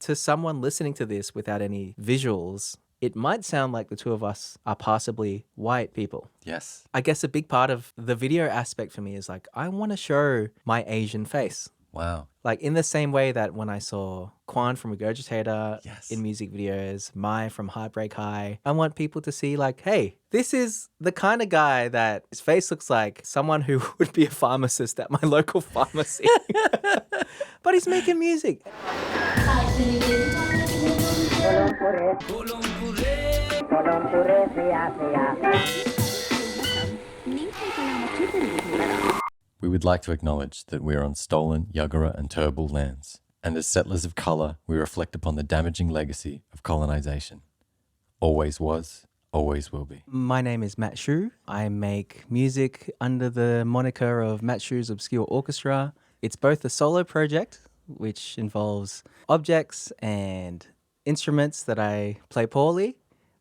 to someone listening to this without any visuals, it might sound like the two of us are possibly white people. Yes. I guess a big part of the video aspect for me is like, I want to show my Asian face. Wow. Like in the same way that when I saw Quan from Regurgitator Yes. in music videos, Mai from Heartbreak High, I want people to see like, hey, this is the kind of guy that his face looks like someone who would be a pharmacist at my local pharmacy. But he's making music. We would like to acknowledge that we are on stolen Yagara and Turrbal lands, and as settlers of colour, we reflect upon the damaging legacy of colonisation. Always was, always will be. My name is Matt Hsu. I make music under the moniker of Matt Hsu's Obscure Orchestra. It's both a solo project, which involves objects and instruments that I play poorly,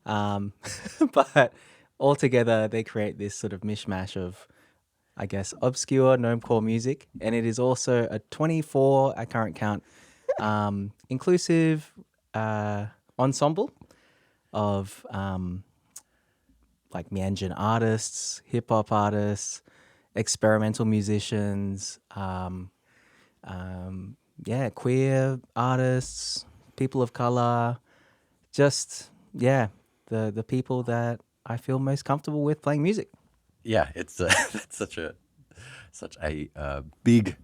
but altogether they create this sort of mishmash of, I guess, obscure gnome-core music. And it is also a 24, at current count, inclusive ensemble of like Meanjin artists, hip-hop artists, experimental musicians, queer artists, people of color, just, the people that I feel most comfortable with playing music. Yeah, it's that's such a big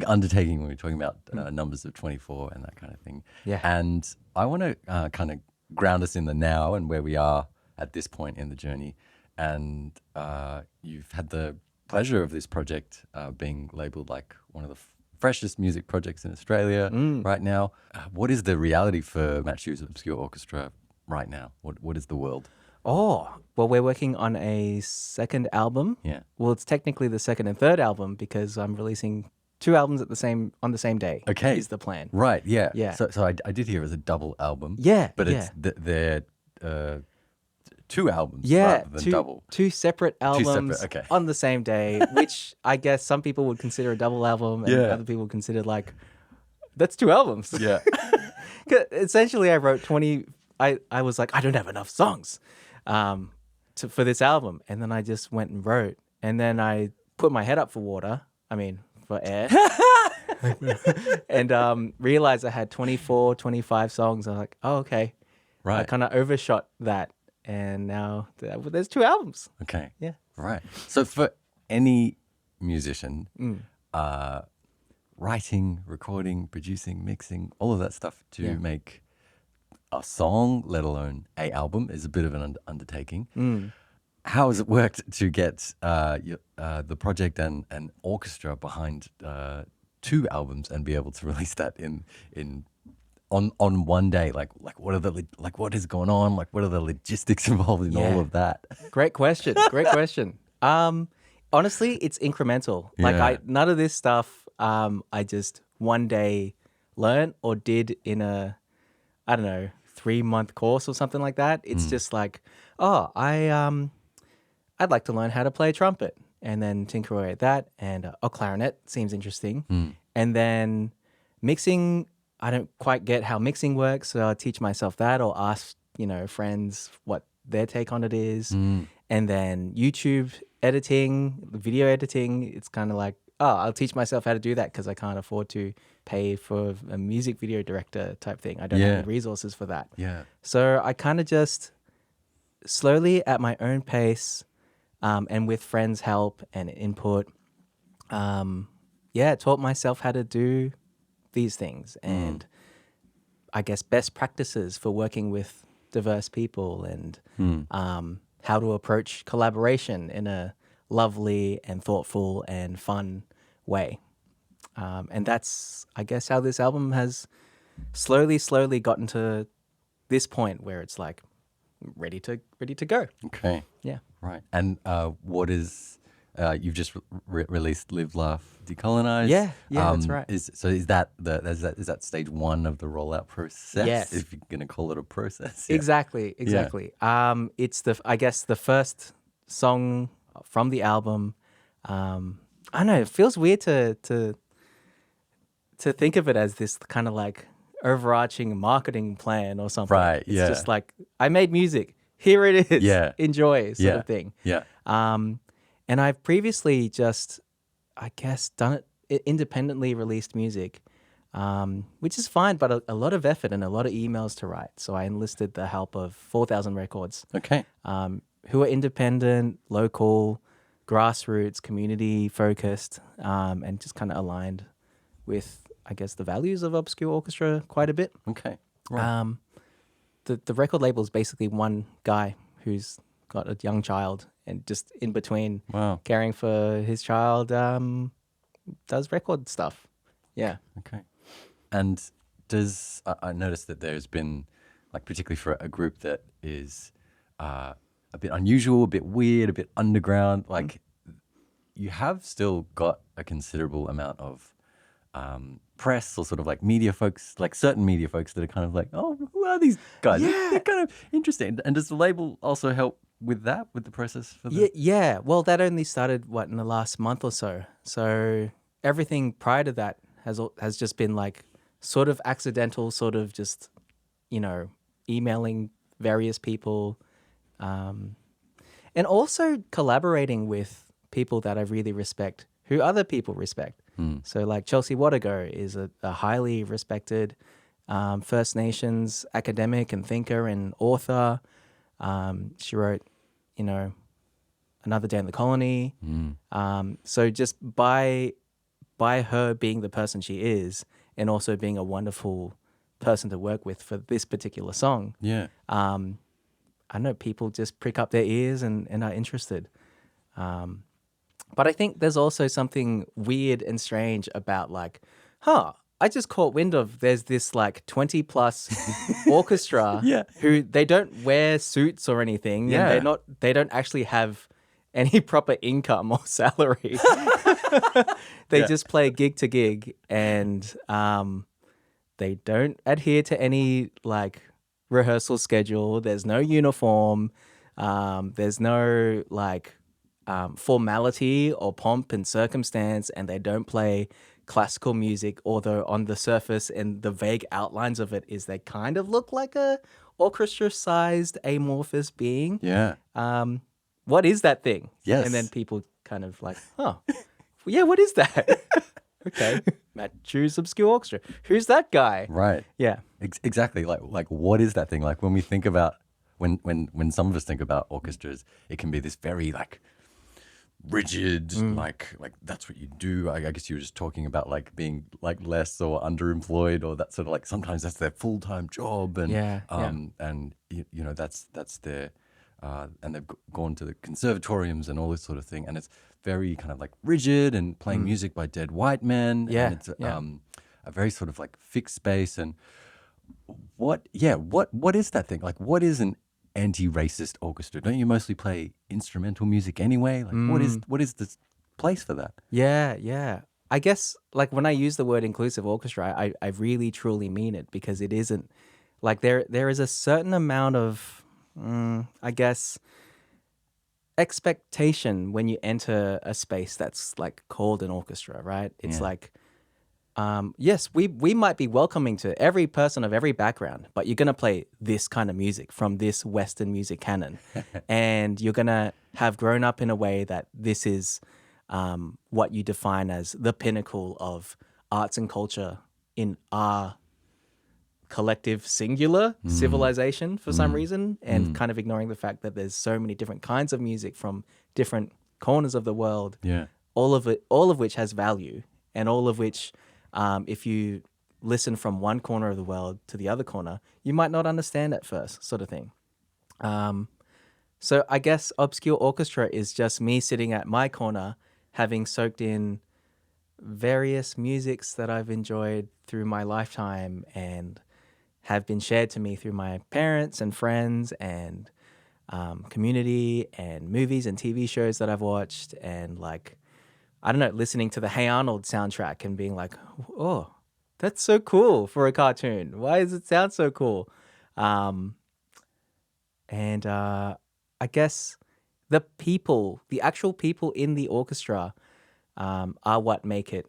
undertaking when we're talking about numbers of 24 and that kind of thing. Yeah. And I want to kind of ground us in the now and where we are at this point in the journey. And you've had the pleasure of this project being labeled like one of the freshest music projects in Australia right now. What is the reality for Matt Hsu's Obscure Orchestra right now? What is the world? Oh, well, we're working on a second album. Yeah. Well, it's technically the second and third album because I'm releasing 2 albums on the same day. Okay. Is the plan. Right, yeah. Yeah. So I did hear it was a double album. Yeah, But yeah. it's they're 2 albums Yeah, rather than double. two separate albums okay. on the same day, which I guess some people would consider a double album and Yeah. other people would consider like, that's 2 albums. Yeah. 'Cause essentially, I wrote 20. I was like, I don't have enough songs for this album. And then I just went and wrote. And then I put my head up for air. And realized I had 24, 25 songs. I was like, oh, okay. I Right. kind of overshot that. And now there's 2 albums. Okay. Yeah. Right. So for any musician, writing, recording, producing, mixing, all of that stuff to make a song, let alone a album, is a bit of an undertaking. How has it worked to get the project and orchestra behind 2 albums and be able to release that on one day? Like what is going on? Like what are the logistics involved in all of that? Great question. Honestly, it's incremental. Yeah. Like none of this stuff I just one day learned or did in a, I don't know, 3-month course or something like that. It's just like, I'd like to learn how to play trumpet and then tinker away at that. And clarinet seems interesting. And then mixing, I don't quite get how mixing works. So I'll teach myself that or ask, friends what their take on it is. And then YouTube editing, video editing, it's kind of like, I'll teach myself how to do that because I can't afford to pay for a music video director type thing. I don't have any resources for that. Yeah. So I kind of just slowly at my own pace and with friends' help and input, taught myself how to do these things and I guess best practices for working with diverse people and how to approach collaboration in a lovely and thoughtful and fun way. And that's, I guess, how this album has slowly gotten to this point where it's like ready to go. Okay. Yeah. Right. And what is you've just released Live, Laugh, Decolonize? Yeah, that's right. Is that stage 1 of the rollout process? Yes. If you're gonna call it a process. Yeah. Exactly. It's the first song from the album. I don't know, it feels weird to think of it as this kind of like overarching marketing plan or something. Right, It's yeah. just like, I made music. Here it is. Yeah. Enjoy, sort Yeah. of thing. Yeah. And I've previously just, I guess, done it independently, released music, which is fine, but a lot of effort and a lot of emails to write. So I enlisted the help of 4,000 Records, Okay. who are independent, local, grassroots, community focused, and just kind of aligned with, I guess, the values of Obscure Orchestra quite a bit. Okay. Right. The record label is basically one guy who's got a young child, and just in between Wow. caring for his child, does record stuff. Yeah. Okay. And I noticed that there's been, like, particularly for a group that is a bit unusual, a bit weird, a bit underground, like you have still got a considerable amount of press or sort of like media folks, like certain media folks that are kind of like, oh, who are these guys? Yeah. They're kind of interesting. And does the label also help with that, with the process for the... Yeah. Well, that only started, in the last month or so. So everything prior to that has just been like sort of accidental, sort of just, emailing various people, and also collaborating with people that I really respect, who other people respect. So like Chelsea Wadago is a highly respected First Nations academic and thinker and author. She wrote, Another Day in the Colony. So just by her being the person she is, and also being a wonderful person to work with for this particular song, Yeah. I know people just prick up their ears and are interested. But I think there's also something weird and strange about like, I just caught wind of there's this like 20 plus orchestra Yeah. who they don't wear suits or anything. Yeah. And they don't actually have any proper income or salary. They just play gig to gig, and they don't adhere to any like rehearsal schedule. There's no uniform. There's no like formality or pomp and circumstance, and they don't play classical music, although on the surface and the vague outlines of it is they kind of look like a orchestra-sized amorphous being. Yeah. What is that thing? Yes. And then people kind of like, yeah, what is that? Okay. Matt Hsu's Obscure Orchestra. Who's that guy? Right. Yeah. Exactly. Like what is that thing? Like when we think about, when some of us think about orchestras, it can be this very like rigid, like that's what you do. I guess you were just talking about like being like less or underemployed, or that sort of like sometimes that's their full-time job, and and that's their and they've gone to the conservatoriums and all this sort of thing, and it's very kind of like rigid and playing music by dead white men. Yeah, and it's a very sort of like fixed space. And what is that thing? Like, what is an anti-racist orchestra? Don't you mostly play instrumental music anyway? Like, what is this place for that? Yeah. I guess like when I use the word inclusive orchestra, I really truly mean it, because it isn't like there is a certain amount of I guess expectation when you enter a space that's like called an orchestra, right? It's like yes, we might be welcoming to every person of every background, but you're going to play this kind of music from this Western music canon. And you're going to have grown up in a way that this is what you define as the pinnacle of arts and culture in our collective singular civilization for some reason, and kind of ignoring the fact that there's so many different kinds of music from different corners of the world. Yeah. All of which has value, and all of which, if you listen from one corner of the world to the other corner, you might not understand at first, sort of thing. So I guess Obscure Orchestra is just me sitting at my corner, having soaked in various musics that I've enjoyed through my lifetime and have been shared to me through my parents and friends and community and movies and TV shows that I've watched, and like, I don't know, listening to the Hey Arnold soundtrack and being like, oh, that's so cool for a cartoon. Why does it sound so cool? And I guess the actual people in the orchestra are what make it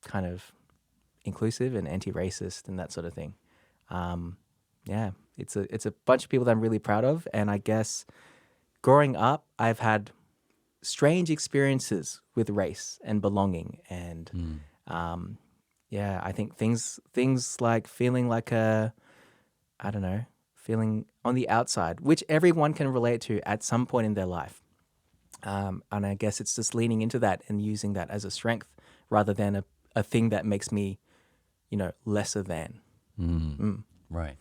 kind of inclusive and anti-racist and that sort of thing. Yeah, it's a bunch of people that I'm really proud of. And I guess growing up, I've had strange experiences with race and belonging. And yeah, I think things like feeling like feeling on the outside, which everyone can relate to at some point in their life. And I guess it's just leaning into that and using that as a strength rather than a thing that makes me, lesser than. Right.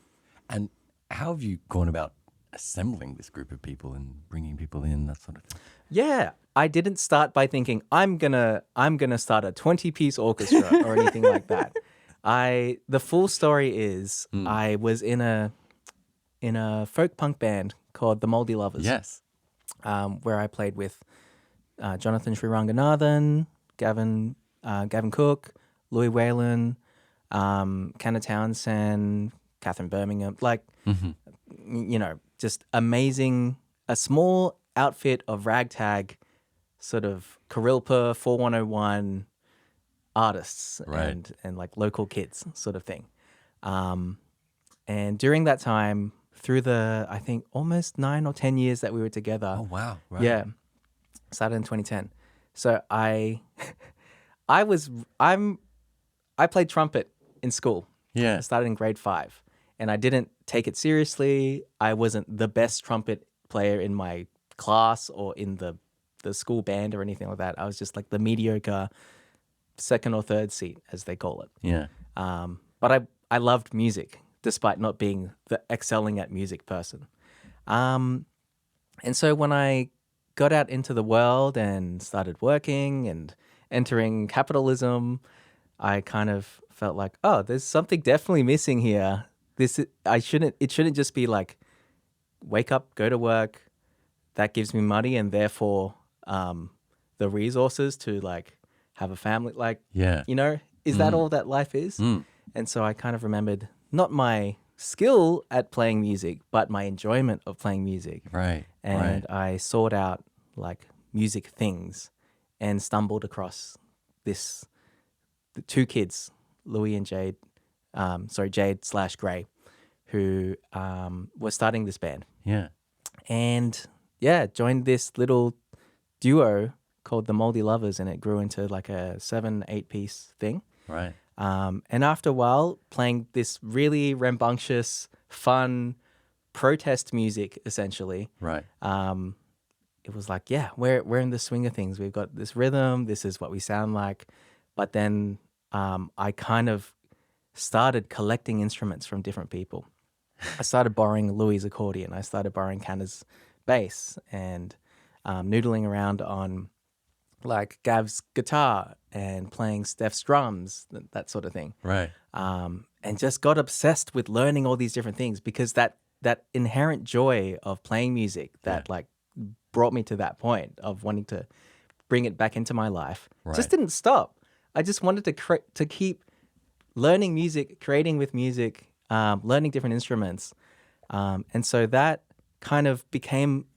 And how have you gone about assembling this group of people and bringing people in, that sort of thing? Yeah, I didn't start by thinking I'm gonna start a 20-piece orchestra or anything like that. The full story is I was in a folk punk band called the Mouldy Lovers. Yes. Where I played with Jonathan Sriranganathan, Gavin Cook, Louis Whalen, Canna Townsend, Catherine Birmingham, just amazing, a small outfit of ragtag sort of Karilpa 4101 artists Right. and like local kids sort of thing. And during that time, through the, I think, almost 9 or 10 years that we were together. Oh, wow. Right. Yeah. Started in 2010. So I played trumpet in school. Yeah. I started in grade 5 and I didn't take it seriously. I wasn't the best trumpet player in my class or in the school band or anything like that. I was just like the mediocre second or third seat, as they call it. Yeah. But I loved music, despite not being the excelling at music person. And so when I got out into the world and started working and entering capitalism, I kind of felt like, oh, there's something definitely missing here. It shouldn't just be like, wake up, go to work, that gives me money and therefore the resources to like have a family. Like, Yeah. is that all that life is? And so I kind of remembered not my skill at playing music, but my enjoyment of playing music. Right. And I sought out like music things and stumbled across the two kids, Louis and Jade, Jade/Gray, who were starting this band. Yeah. And yeah, joined this little duo called the Mouldy Lovers, and it grew into like a 7-8 piece thing. Right. And after a while, playing this really rambunctious, fun protest music, essentially, Right. it was like, yeah, we're in the swing of things. We've got this rhythm. This is what we sound like. But then I kind of started collecting instruments from different people. I started borrowing Louis' accordion. I started borrowing Canna's bass and noodling around on like Gav's guitar and playing Steph's drums, that sort of thing. Right. And just got obsessed with learning all these different things because that inherent joy of playing music that like brought me to that point of wanting to bring it back into my life just didn't stop. I just wanted to keep learning music, creating with music, learning different instruments. And so that kind of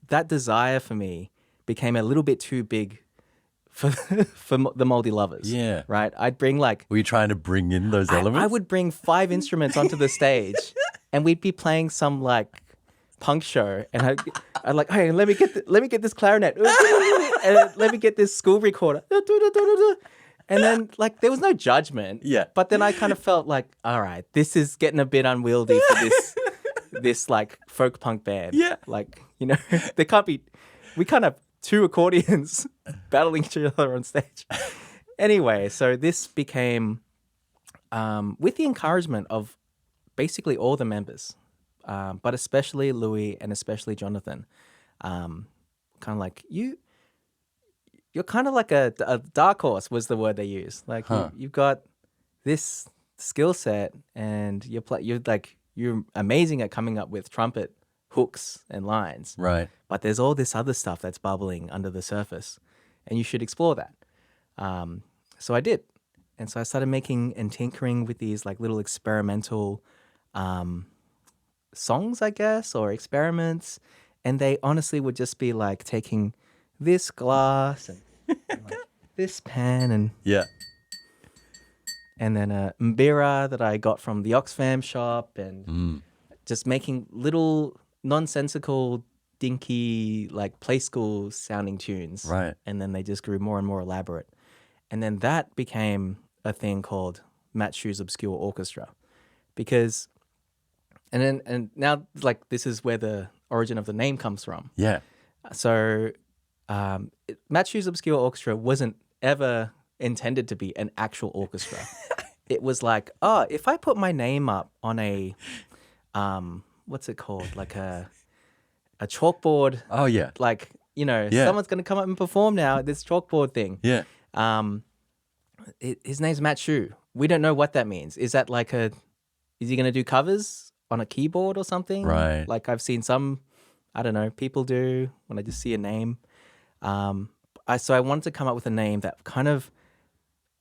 that desire for me became a little bit too big for the Mouldy Lovers. Yeah. Right? I'd bring like... Were you trying to bring in those elements? I would bring 5 instruments onto the stage and we'd be playing some like punk show and I'd like, hey, let me get this clarinet and let me get this school recorder. And then like there was no judgment. Yeah. But then I kind of felt like, all right, this is getting a bit unwieldy for this like folk punk band. Yeah. Like, there can't be, we can't have 2 accordions battling each other on stage. Anyway, so this became, with the encouragement of basically all the members, but especially Louis and especially Jonathan, kind of like, you're kind of like a dark horse was the word they used. Like you've got this skill set and you're amazing at coming up with trumpet hooks and lines. Right. But there's all this other stuff that's bubbling under the surface and you should explore that. So I did. And so I started making and tinkering with these like little experimental songs, I guess, or experiments. And they honestly would just be like taking this glass and like this pen and Yeah. and then a mbira that I got from the Oxfam shop, and just making little nonsensical, dinky, like play school sounding tunes. Right. And then they just grew more and more elaborate. And then that became a thing called Matt Hsu's Obscure Orchestra. Because, and now, like, this is where the origin of the name comes from. Yeah. So Matt Hsu's Obscure Orchestra wasn't ever intended to be an actual orchestra. It was like, oh, if I put my name up on a, what's it called? Like a chalkboard. Oh, yeah. Like, someone's going to come up and perform now at this chalkboard thing. Yeah. His name's Matt Hsu. We don't know what that means. Is that like is he going to do covers on a keyboard or something? Right. Like I've seen some, I don't know, people do when I just see a name. So I wanted to come up with a name that kind of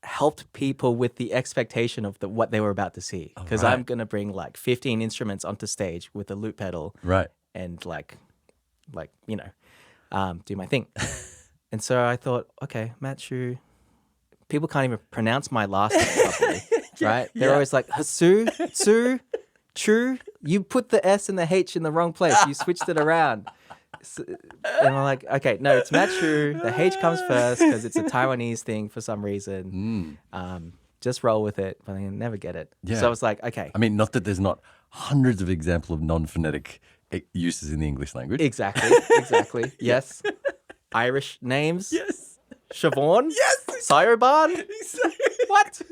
helped people with the expectation of what they were about to see. Because I'm going to bring like 15 instruments onto stage with a loop pedal. Right. And do my thing. And so I thought, okay, Matt Hsu. People can't even pronounce my last name properly, right? They're always like, Hsu, Tsu, Chu. You put the S and the H in the wrong place. You switched it around. And I'm like, okay, no, it's Matt Hsu. The H comes first because it's a Taiwanese thing for some reason. Just roll with it, but I never get it. Yeah. So I was like, okay. I mean, not that there's not hundreds of examples of non-phonetic uses in the English language. Exactly. Yes. Irish names. Yes. Siobhan? Yes. Syroban? Exactly. What?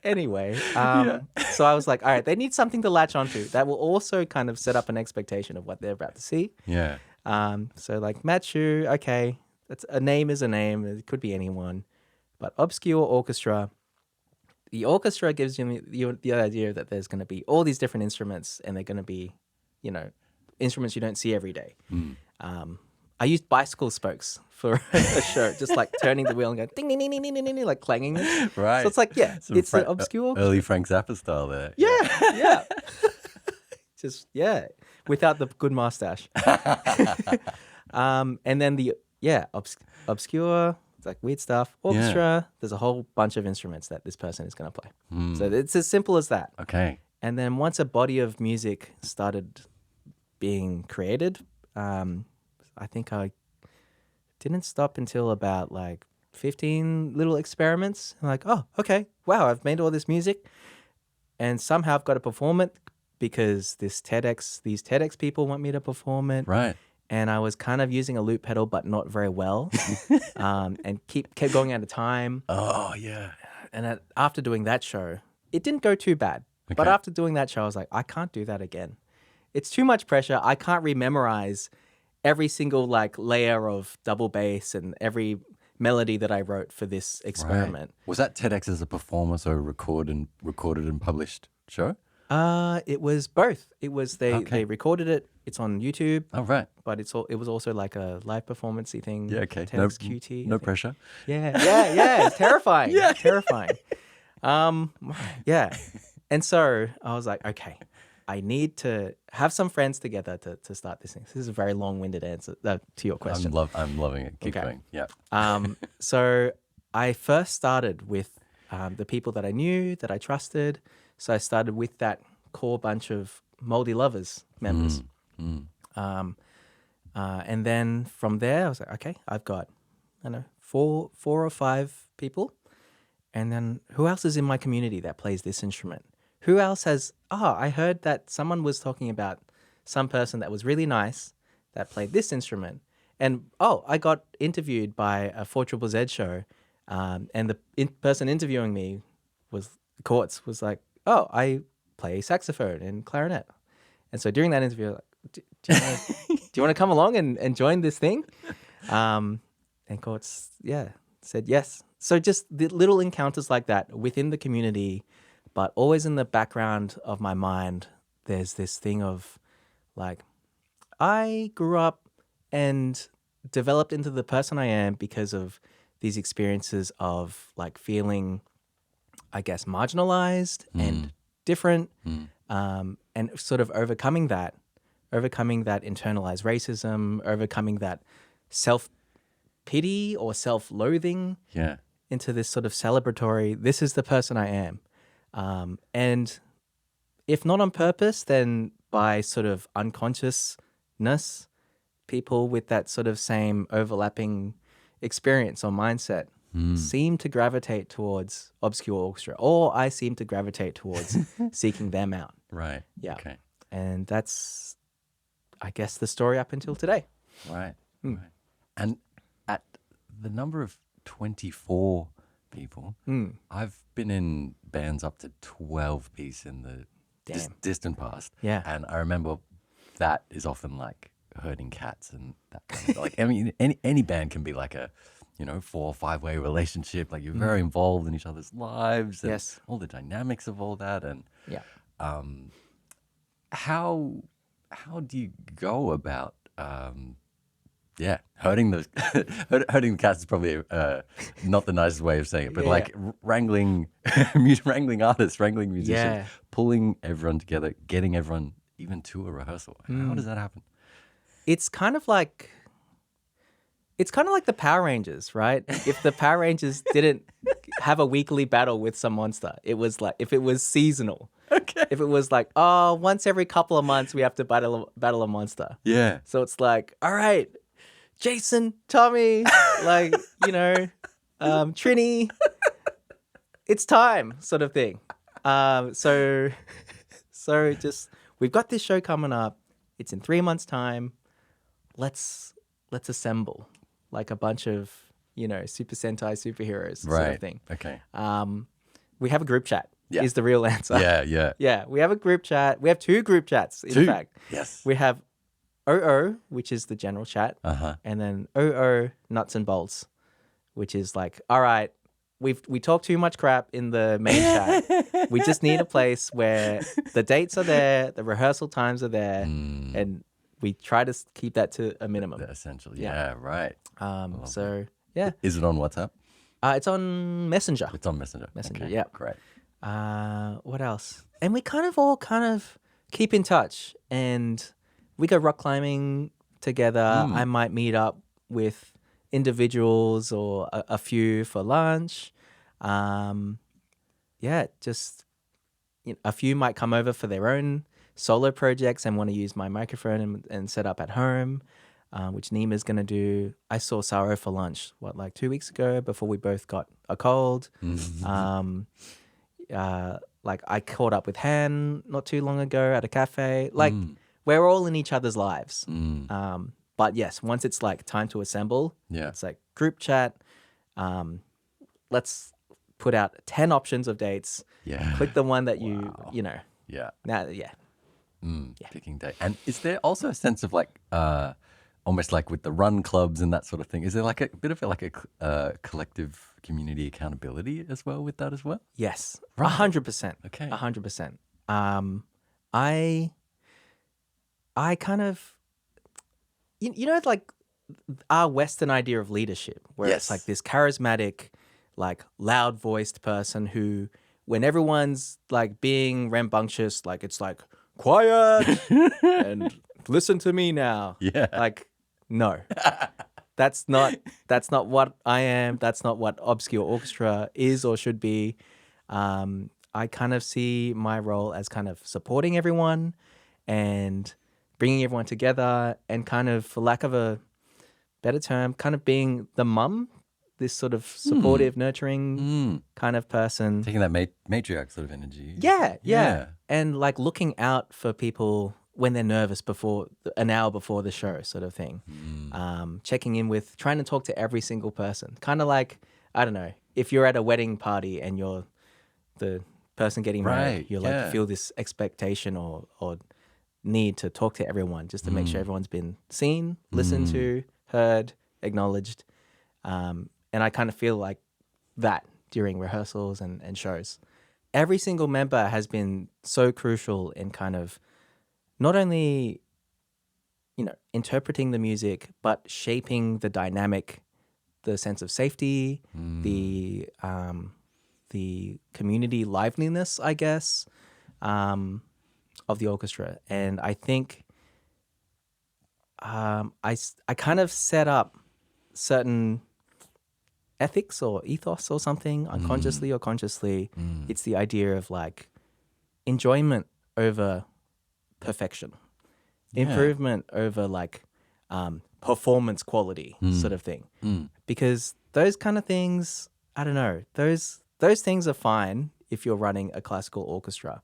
Anyway, so I was like, all right, they need something to latch onto that will also kind of set up an expectation of what they're about to see. Yeah. So like Matt Hsu, okay, a name is a name. It could be anyone. But Obscure Orchestra, the orchestra gives you the idea that there's going to be all these different instruments and they're going to be, instruments you don't see every day. I used bicycle spokes for a show, just like turning the wheel and going ding, ding, ding, ding, ding, ding, ding, like clanging it. Right. So it's like, it's an obscure. Early Frank Zappa style there. Yeah. Just, without the good mustache. And then obscure, it's like weird stuff. Orchestra, there's a whole bunch of instruments that this person is going to play. So it's as simple as that. Okay. And then once a body of music started being created, I think I didn't stop until about like 15 little experiments. I'm like, oh, okay, wow, I've made all this music and somehow I've got to perform it because these TEDx people want me to perform it. Right. And I was kind of using a loop pedal, but not very well, and kept going out of time. Oh, yeah. And after doing that show, it didn't go too bad. Okay. But after doing that show, I was like, I can't do that again. It's too much pressure. I can't rememorize every single like layer of double bass and every melody that I wrote for this experiment. Right. Was that TEDx as a performance or a recorded and published show? It was both. It was they recorded it. It's on YouTube. Oh, right. But it was also like a live performance-y thing. Yeah, okay. TEDx QT. No pressure. Yeah. It's terrifying. Yeah. Terrifying. Yeah. And so I was like, okay, I need to have some friends together to start this thing. This is a very long-winded answer to your question. I'm loving it. Keep going. Yeah. So I first started with the people that I knew, that I trusted. So I started with that core bunch of Mouldy Lovers members. And then from there, I was like, okay, I've got, four or five people. And then who else is in my community that plays this instrument? Who else has, I heard that someone was talking about some person that was really nice that played this instrument. And, I got interviewed by a 4ZZZ show. And the person interviewing me was like, I play saxophone and clarinet. And so during that interview, like, do you want to come along and join this thing? And Courts, said yes. So just the little encounters like that within the community, but always in the background of my mind, there's this thing of like, I grew up and developed into the person I am because of these experiences of like feeling, I guess, marginalized and different, and sort of overcoming that internalized racism, overcoming that self-pity or self-loathing. Yeah. into this sort of celebratory, this is the person I am. And if not on purpose, then by sort of unconsciousness, people with that sort of same overlapping experience or mindset seem to gravitate towards obscure orchestra, or I seem to gravitate towards seeking them out. Right. Yeah. Okay. And that's, I guess, the story up until today. Right. Right. And at the number of 24 people, I've been in bands up to 12 piece in the distant past. Yeah. And I remember that is often like herding cats and that kind of like, I mean, any band can be like a, 4 or 5 way relationship. Like you're very involved in each other's lives and all the dynamics of all that. And how do you go about herding those herding the cats is probably not the nicest way of saying it, but like wrangling wrangling artists, wrangling musicians, pulling everyone together, getting everyone even to a rehearsal. How does that happen? It's kind of like the Power Rangers, right? If the Power Rangers didn't have a weekly battle with some monster, it was like, if it was seasonal. Okay. If it was like, once every couple of months we have to battle a monster. Yeah. So it's like, all right, Jason, Tommy, like, Trini, it's time, sort of thing. So just, we've got this show coming up. It's in 3 months' time. Let's assemble like a bunch of, Super Sentai superheroes sort of thing. Okay. We have a group chat. Is the real answer. Yeah. Yeah, we have a group chat. We have 2 group chats, in fact. Yes. We have OO, which is the general chat, and then OO nuts and bolts, which is like, all right, we talk too much crap in the main chat. We just need a place where the dates are there, the rehearsal times are there, and we try to keep that to a minimum. The essential. Yeah, right. So, yeah. Is it on WhatsApp? It's on Messenger. It's on Messenger. Messenger, Okay, yeah. Great. What else? And we all keep in touch, and we go rock climbing together. I might meet up with individuals or a few for lunch. Just a few might come over for their own solo projects and want to use my microphone and set up at home, which Nima's going to do. I saw Saro for lunch, like 2 weeks ago before we both got a cold. Like I caught up with Han not too long ago at a cafe. Like we're all in each other's lives. But yes, once it's like time to assemble, it's like group chat. Let's put out 10 options of dates. Yeah. Click the one that Yeah. Now, Picking date. And is there also a sense of like, almost like with the run clubs and that sort of thing, is there like a bit of a collective community accountability as well with that as well? Yes, Right. 100%. Okay. 100%. I kind of, like our Western idea of leadership, where it's like this charismatic, like loud-voiced person who, when everyone's like being rambunctious, like it's like, quiet and listen to me now. Yeah. Like, no. That's not what I am. That's not what obscure orchestra is or should be. I kind of see my role as kind of supporting everyone and bringing everyone together and kind of, for lack of a better term, kind of being the mum, this sort of supportive, nurturing kind of person. Taking that matriarch sort of energy. Yeah. And like looking out for people when they're nervous an hour before the show sort of thing. Checking in with, trying to talk to every single person. Kind of like, I don't know, if you're at a wedding party and you're the person getting married, you like feel this expectation or need to talk to everyone just to make sure everyone's been seen, listened to, heard, acknowledged. And I kind of feel like that during rehearsals and shows. Every single member has been so crucial in kind of not only, interpreting the music, but shaping the dynamic, the sense of safety, the community liveliness, I guess, of the orchestra. And I think I kind of set up certain ethics or ethos or something, unconsciously or consciously. It's the idea of like enjoyment over perfection, improvement over like performance quality sort of thing. Because those kind of things, I don't know, those things are fine if you're running a classical orchestra,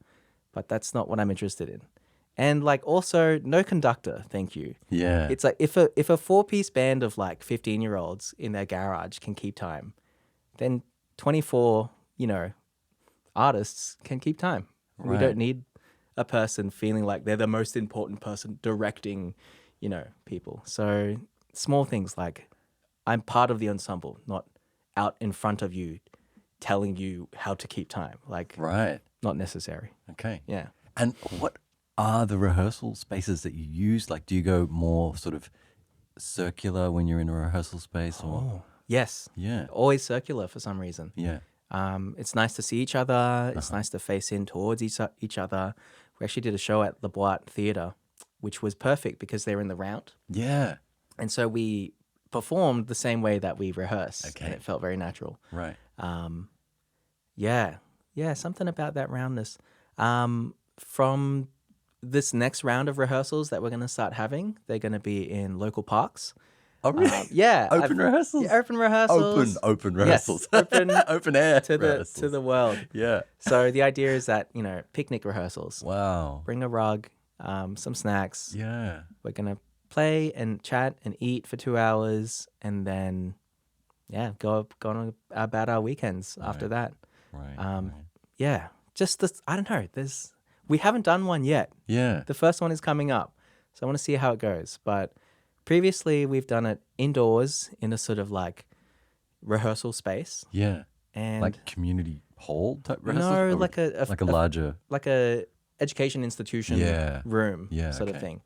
but that's not what I'm interested in. And like also no conductor, thank you. Yeah. It's like if a 4-piece band of like 15-year-olds in their garage can keep time, then 24, artists can keep time. We Right. don't need a person feeling like they're the most important person directing, people. So small things like I'm part of the ensemble, not out in front of you telling you how to keep time. Like Right. not necessary. Okay. Yeah. And what are the rehearsal spaces that you use? Like, do you go more sort of circular when you're in a rehearsal space, or? Yes. Yeah. Always circular for some reason. Yeah. It's nice to see each other. It's nice to face in towards each other. We actually did a show at the Boite Theatre, which was perfect because they were in the round. Yeah. And so we performed the same way that we rehearse. Okay. And it felt very natural. Right. Yeah, something about that roundness. From this next round of rehearsals that we're going to start having, they're going to be in local parks. Oh, really? Yeah. Open rehearsals? Yeah, open rehearsals. Open rehearsals. Yes, open, open air to rehearsals. the world. Yeah. So the idea is that, picnic rehearsals. Wow. Bring a rug, some snacks. Yeah. We're going to play and chat and eat for 2 hours and then, go on about our weekends after that. Right. Yeah, just this, I don't know. We haven't done one yet. Yeah. The first one is coming up. So I want to see how it goes. But previously we've done it indoors in a sort of like rehearsal space. Yeah. And Like community hall type rehearsals? no, Or like a larger. like a education institution room sort of thing.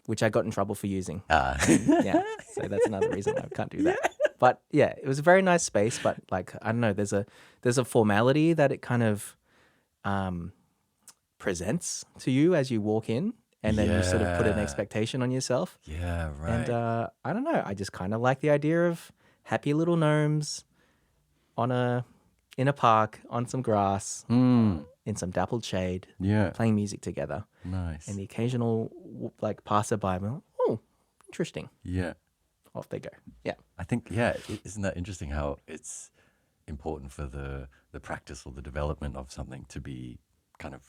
Which I got in trouble for using. Yeah. So that's another reason why I can't do that. But yeah, it was a very nice space, but like I don't know, there's a formality that it kind of presents to you as you walk in, and then you sort of put an expectation on yourself. Yeah, right. And I don't know, I just kind of like the idea of happy little gnomes in a park on some grass in some dappled shade, playing music together. Nice. And the occasional like passerby, oh, interesting. Yeah. Off they go. Yeah. I think, isn't that interesting how it's important for the practice or the development of something to be kind of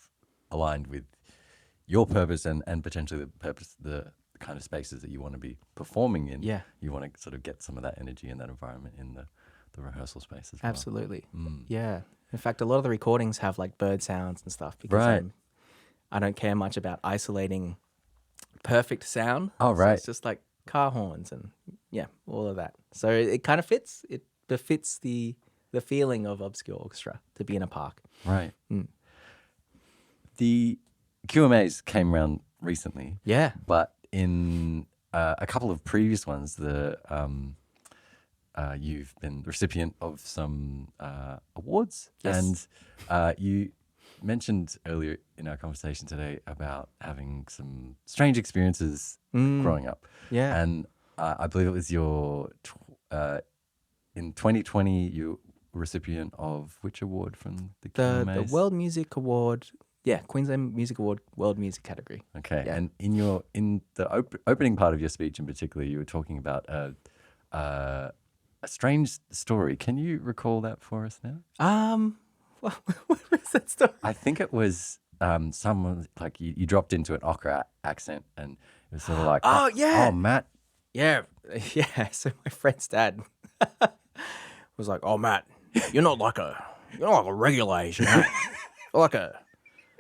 aligned with your purpose and potentially the kind of spaces that you want to be performing in. Yeah. You want to sort of get some of that energy and that environment in the rehearsal space as well. Absolutely. Yeah. In fact, a lot of the recordings have like bird sounds and stuff because I don't care much about isolating perfect sound. Oh, So right. it's just like car horns and all of that. So it kind of fits. It befits the feeling of obscure orchestra to be in a park. Right. The QMAs came around recently. Yeah. But in a couple of previous ones, you've been the recipient of some awards. Yes. And you mentioned earlier in our conversation today about having some strange experiences growing up. Yeah. And I believe it was your, in 2020, you were recipient of which award from the QMAs? The World Music Award. Yeah, Queensland Music Award, World Music category. Okay, Yeah. and in the opening part of your speech in particular, you were talking about a strange story. Can you recall that for us now? What was that story? I think it was someone like you dropped into an opera accent, and it was sort of like, Oh, yeah. oh Matt, Yeah. So my friend's dad was like, "Oh, Matt, you're not like a regular Asian. Huh?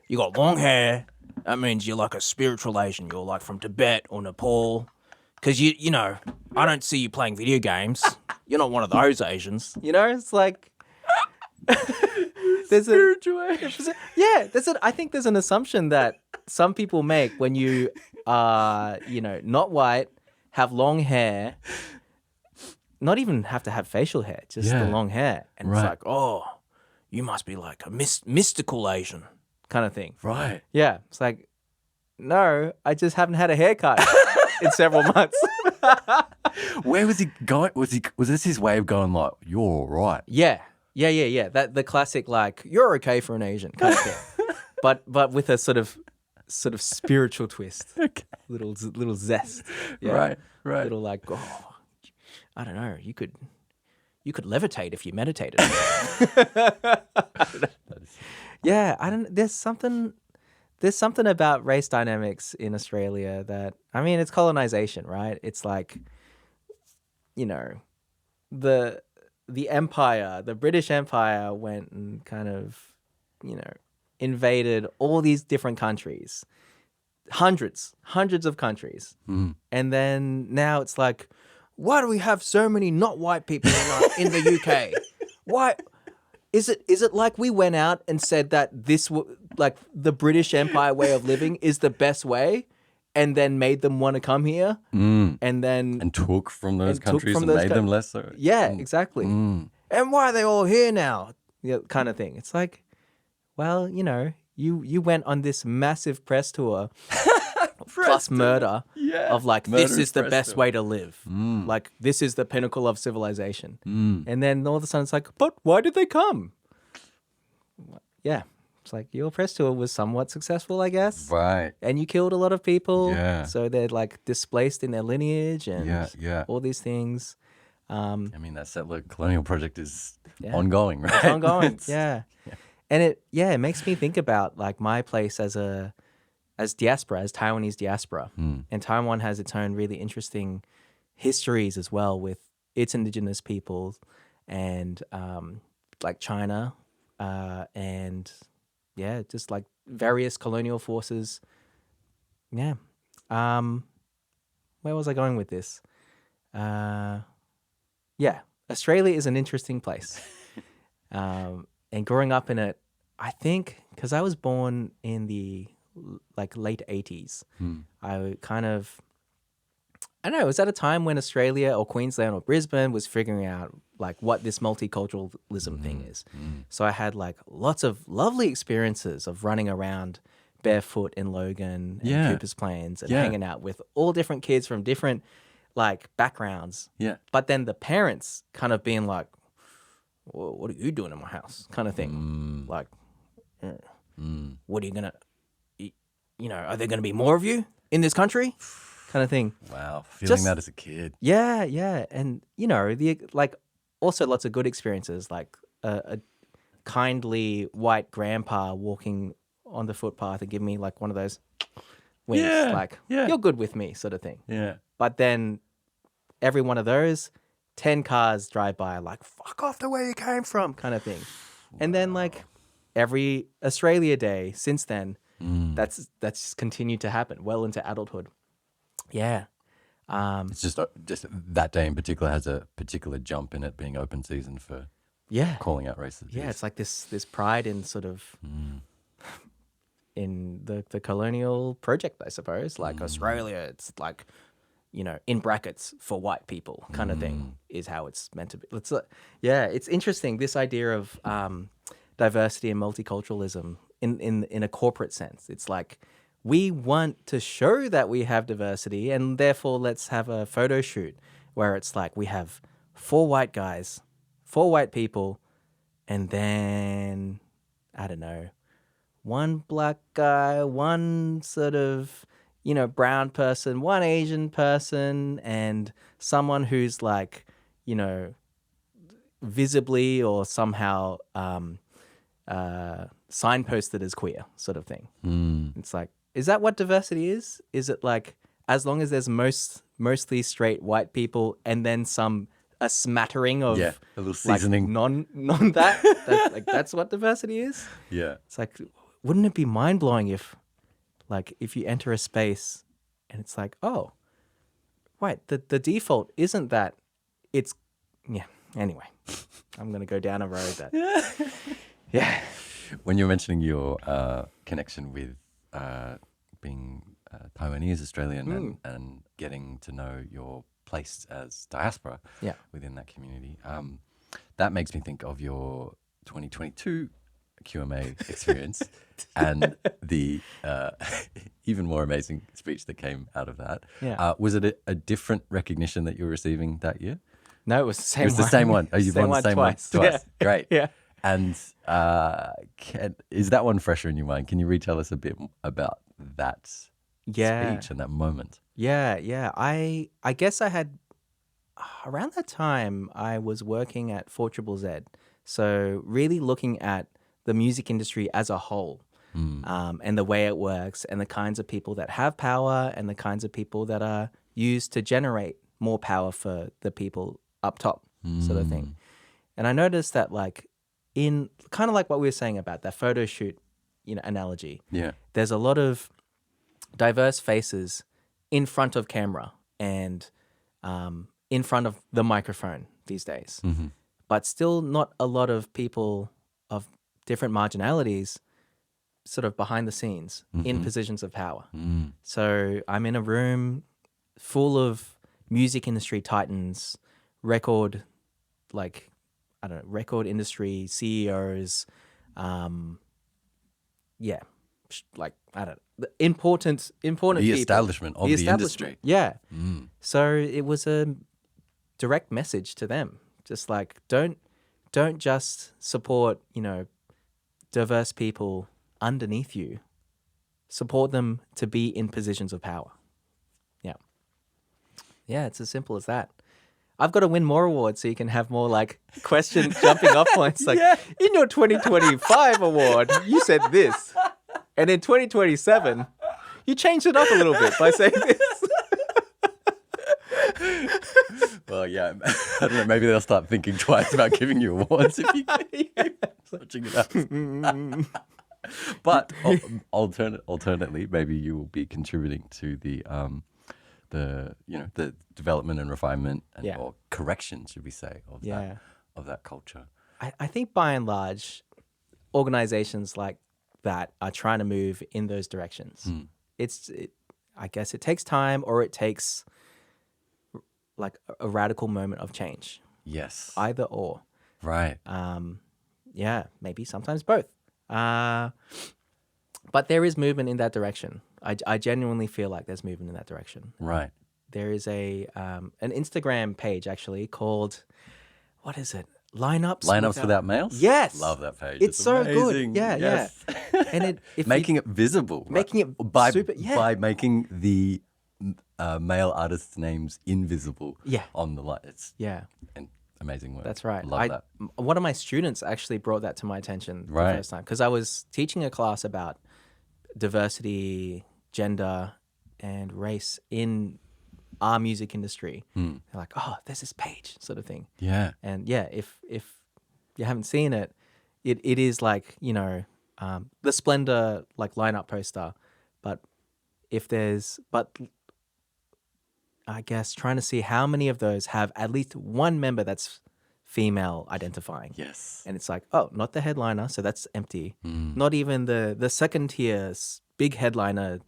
You got long hair. That means you're like a spiritual Asian. You're like from Tibet or Nepal. Because you know, I don't see you playing video games. You're not one of those Asians. It's like there's spiritual Asian. I think there's an assumption that some people make when you are, not white, have long hair, not even have to have facial hair, just the long hair, and it's like, oh, you must be like a mystical Asian kind of thing. Right. Yeah, it's like, no, I just haven't had a haircut in several months. Where was he going? Was this his way of going like, you're all right? Yeah. That the classic like you're okay for an Asian kind of thing, but with a sort of spiritual twist, Okay. little zest. Yeah. Right. Little like, oh, I don't know, you could levitate if you meditated. Yeah, I don't. There's something about race dynamics in Australia that, I mean, it's colonization, right? It's like, the empire, the British Empire went and kind of, invaded all these different countries, hundreds of countries. And then now it's like, why do we have so many not white people in the UK? Why is it like we went out and said that like the British Empire way of living is the best way, and then made them want to come here, and took from those countries and made them less so. Yeah, exactly. And why are they all here now? Kind of thing. It's like, well, you went on this massive press tour plus murder of like, this is the best way to live. Like, this is the pinnacle of civilization. And then all of a sudden it's like, but why did they come? Yeah. It's like, your press tour was somewhat successful, I guess. Right. And you killed a lot of people. Yeah. So they're like displaced in their lineage and all these things. I mean, that settler colonial project is ongoing, right? It's ongoing. Yeah. And it makes me think about like my place as diaspora, as Taiwanese diaspora. And Taiwan has its own really interesting histories as well with its indigenous peoples and like China and just like various colonial forces. Yeah. Where was I going with this? Australia is an interesting place. And growing up in it, I think, because I was born in the like late 80s, I kind of, I don't know, it was at a time when Australia or Queensland or Brisbane was figuring out like what this multiculturalism thing is. So I had like lots of lovely experiences of running around barefoot in Logan and Cooper's Plains and hanging out with all different kids from different like backgrounds. Yeah. But then the parents kind of being like, well, what are you doing in my house? Kind of thing. Like, what are you going to, are there going to be more of you in this country? Kind of thing. Wow. Feeling that as a kid. Yeah. And, also lots of good experiences, like a kindly white grandpa walking on the footpath and giving me like one of those winks, you're good with me sort of thing. Yeah. But then every one of those, 10 cars drive by, like, fuck off to where you came from, kind of thing. Wow. And then, like, every Australia Day since then, that's continued to happen well into adulthood. Yeah. It's just that day in particular has a particular jump in it being open season for calling out races. Yeah, it's like this pride in sort of in the colonial project, I suppose. Like Australia, it's like, in brackets for white people kind of thing is how it's meant to be. It's interesting, this idea of diversity and multiculturalism in a corporate sense. It's like, we want to show that we have diversity, and therefore let's have a photo shoot where it's like we have 4 white guys, 4 white people, and then, I don't know, 1 black guy, 1 sort of, brown person, 1 Asian person, and someone who's like, visibly or somehow signposted as queer sort of thing. It's like, is that what diversity is? Is it like, as long as there's mostly straight white people and then a smattering of a little seasoning, like non that's what diversity is? Yeah. It's like, wouldn't it be mind blowing if you enter a space and it's like, oh, wait, the default isn't that, it's anyway. I'm gonna go down a road that When you're mentioning your connection with being Taiwanese Australian and getting to know your place as diaspora within that community, that makes me think of your 2022 QMA experience and the even more amazing speech that came out of that. Yeah. Was it a different recognition that you were receiving that year? No, it was the same It was one. the same one. Oh, you've won the same one twice. Yeah. Great. Yeah. And is that one fresher in your mind? Can you retell us a bit about that speech and that moment? Yeah. I guess I had around that time I was working at 4ZZZ, so really looking at the music industry as a whole, and the way it works, and the kinds of people that have power, and the kinds of people that are used to generate more power for the people up top, sort of thing. And I noticed that, like, in kind of like what we were saying about that photo shoot, analogy. Yeah. There's a lot of diverse faces in front of camera and in front of the microphone these days, but still not a lot of people of different marginalities sort of behind the scenes in positions of power. So I'm in a room full of music industry titans, record industry CEOs, important The people. establishment of the industry. Yeah. So it was a direct message to them, just like don't just support diverse people underneath you. Support them to be in positions of power. Yeah, it's as simple as that. I've got to win more awards so you can have more like question jumping off points. Like in your 2025 award, you said this, and in 2027, you changed it up a little bit by saying this. Well, yeah, I don't know. Maybe they'll start thinking twice about giving you awards if you keep switching it up. But alternately, maybe you will be contributing to the development and refinement or correction, should we say, of that culture. I think by and large, organizations like that are trying to move in those directions. I guess it takes time, or it takes like a radical moment of change. Yes. Either or. Right. Maybe sometimes both. But there is movement in that direction. I genuinely feel like there's movement in that direction. Right. There is an Instagram page actually called, what is it? Lineups without males? Yes. Love that page. It's so amazing. good. Yeah, yes. yeah. And making it visible. Making it by, super, yeah. By making the male artists' names invisible on the light. It's an amazing work. That's right. Love that. One of my students actually brought that to my attention the first time, because I was teaching a class about diversity, gender, and race in our music industry. They're like, oh, there's this page, sort of thing. Yeah. And if you haven't seen it, it is like, the Splendor like lineup poster, but I guess trying to see how many of those have at least one member that's female identifying. Yes. And it's like, oh, not the headliner, so that's empty. Not even the second tier big headliner,